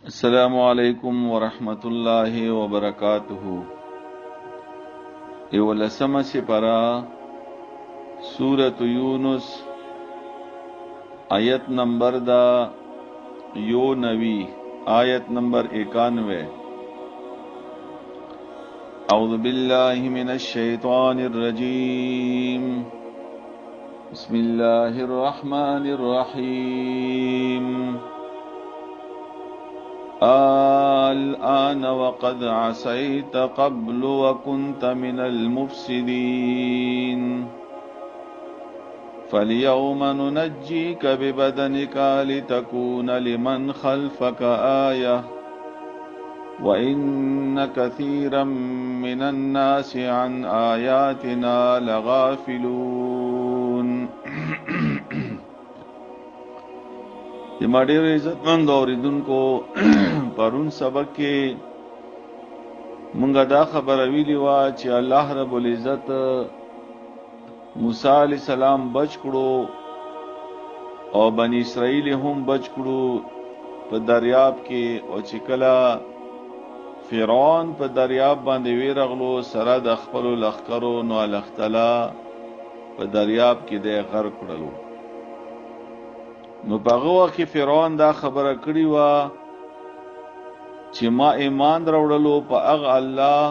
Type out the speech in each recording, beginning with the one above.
السلام علیکم ورحمت الله وبرکاتہ. اولسمه سپرا سورۃ یونس آیت نمبر دا یو نوی آیت نمبر 91. اعوذ باللہ من الشیطان الرجیم. بسم اللہ الرحمن الرحیم. الآن وقد عصيت قبل وكنت من المفسدين فاليوم ننجيك ببدنك لتكون لمن خلفك آية وإن كثيرا من الناس عن آياتنا لغافلون. ډېر عزتمند اوریدونکو، پرون سبق کې مونږه دا خبره ویلې وه چې الله رب العزت موسی علیه السلام بچ کړو او بنی اسرائیل هم بچ کړو په دریاب کې، او چې کله فرعون په دریاب باندې ویرغلو سره د خپلو لښکرو، نو الله تعالی په دریاب کې د غرق کړلو. نو په هغه وخت کې فرعون دا خبره کړې وه چې ما ایمان راوړلو په هغه الله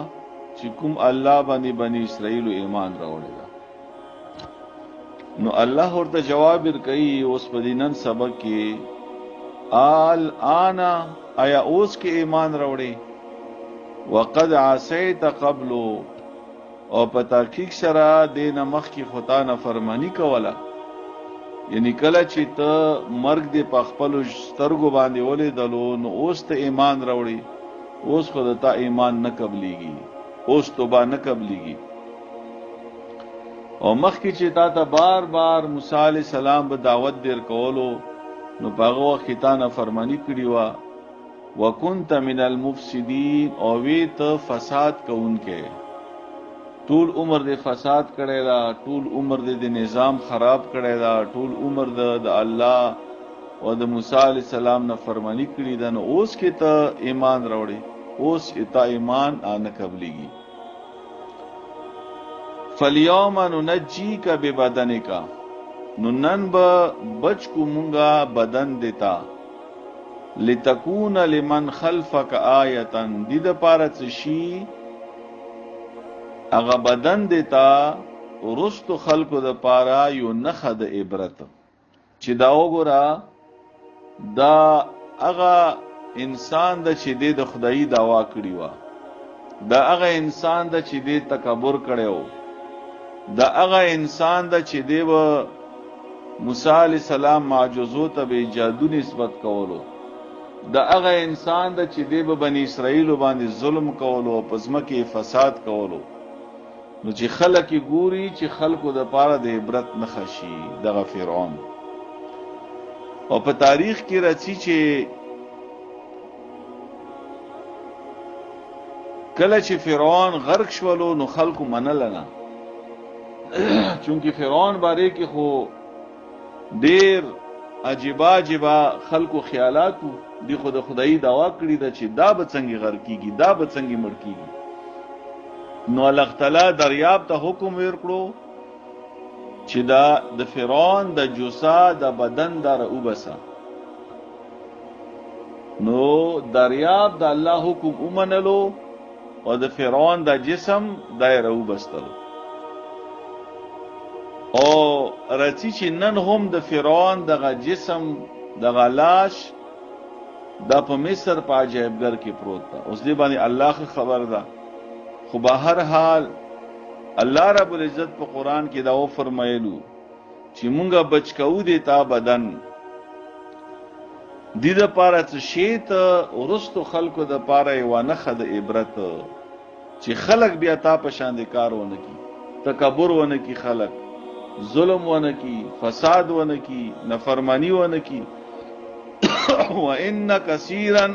چې کوم الله باندې بني اسرائیل ایمان راوړی ده. نو الله ورته جواب ورکوي اوس په دې نن سبق کې، الآن آیا اوس کې ایمان راوړی، وقد عصیت قبل، او په تحقیق سره دې نه مخکې خو تا نافرماني کوله. یعنی کله چې ته مرګ دې په خپلو سترګو باندې ولیدلو، نو اوس ته ایمان راوړي، اوس خو د تا ایمان نه قبلیږي، اوس توبه نه قبلیږي. او مخکې چې تا ته بار بار موسی علیه السلام به دعوت دیر کولو، نو په هغه وخت کې تا نافرماني کړې وه. وکنت من المفسدین، او وی ته فساد کوونکی، ټول عمر د فساد کړی دا، ټول عمر د نظام خراب کړی دا، ټول عمر د الله او د موسی علیه السلام نه فرمانی کړی دا. نو اوس کې ته ایمان راوړي، اوس ته ایمان نه قبلیږي. فالیوم ننجیک ببدنک، نو نن به بچ کو مونږه بدن دیتا، لتکون لمن خلفک آیتا، دې دپاره څه شي اغا بدن دیتا رستو خلقو دا پارا یو نخه دا عبرت، چې دا وګوره دا اغا انسان دا چې دی د خدایی دعوا کړی و، دا اغا انسان دا چې دی تکبر کړی و، دا اغا انسان دا چې دی و موسی علیہ السلام معجزو ته به جادو نسبت کولو، دا اغا انسان دا چې دی به بنی اسرائیل باندې ظلم کولو، پزمکه فساد کولو. نو چې خلک ګوري چې خلکو د پاره د عبرت نه خشي دغه فرعون. او په تاریخ کې راځي چې کله چې فرعون غرق شولو، نو خلکو منل نه، چونکی فرعون باره کې خو ډیر عجیبه خلکو خیالاتو دی، خو د خدای دعوا کړی ده چې دا به څنګه غرق کیږي، دا به څنګه مړ کیږي. نو الله تعالی دریاب ته حکم ورکړو چې دا د فرعون د جوسا د بدن دا راوبسه. نو دریاب د الله حکم ومنلو او د فرعون د جسم دای راوبستلو. او راځي چې نن هم د فرعون دغه جسم دغه لاش دا په مصر په عجایبګر کې پروت ده. اوس دې باندې الله خبر ده، خو به هر حال الله رب العزت په قرآن کې دا و فرمایلو چې مونږه بچ کوو دې تا بدن، دې دپاره څه شی ته وروستو خلکو دپاره یوه نښه د عبرت، چې خلک بیا تا په شان د کار ونه کي، تکبر ونه کي، خلک ظلم ونه کی، فساد ونه کی، نافرمانی ونه کی. وَإِنَّ كَثِيرًا،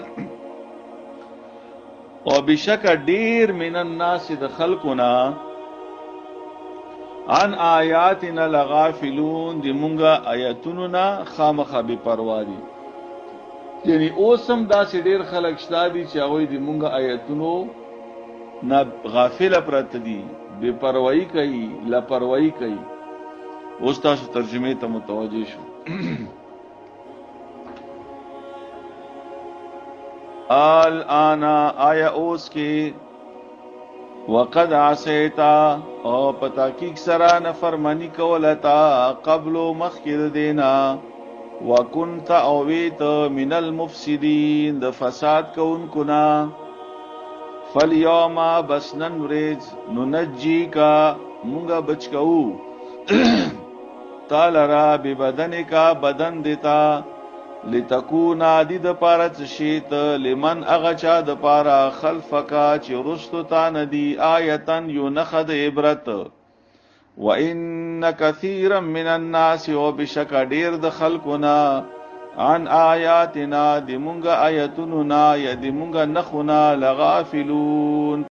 او بشک ډیر من الناس د خلقنا عن آیاتنا لغافلون، دی مونږه آیاتونو نه خامخا بے پروا دي. یعنی اوسم دا سي ډیر خلک شته دي چې هغه د مونږه آیتونو نه غافل پرته دي، بے پروايي کوي، لاپروايي کوي. اوس تاسو ترجمه ته متوجه شو. الان آیا اوس کې وقد عصیتا او پتاکیک سرا نفرمانی کولتا قبل مخکر دینا وکنت اویت من المفسدین د فساد کون کنا فالیوم بسنن ورز ننجی کا مونگا بچکو تالرا ببدن کا بدن دیتا لتکونا دی د پاره شیت لمن اغچا د پاره خلفکا چې رستو تا ندی آیتن یو نخد عبرت وان کثیرا من الناس وبشک ډیر د خلقنا عن آیاتنا دی مونږه آیتونو نا یا دی مونږه نخونا لغافلون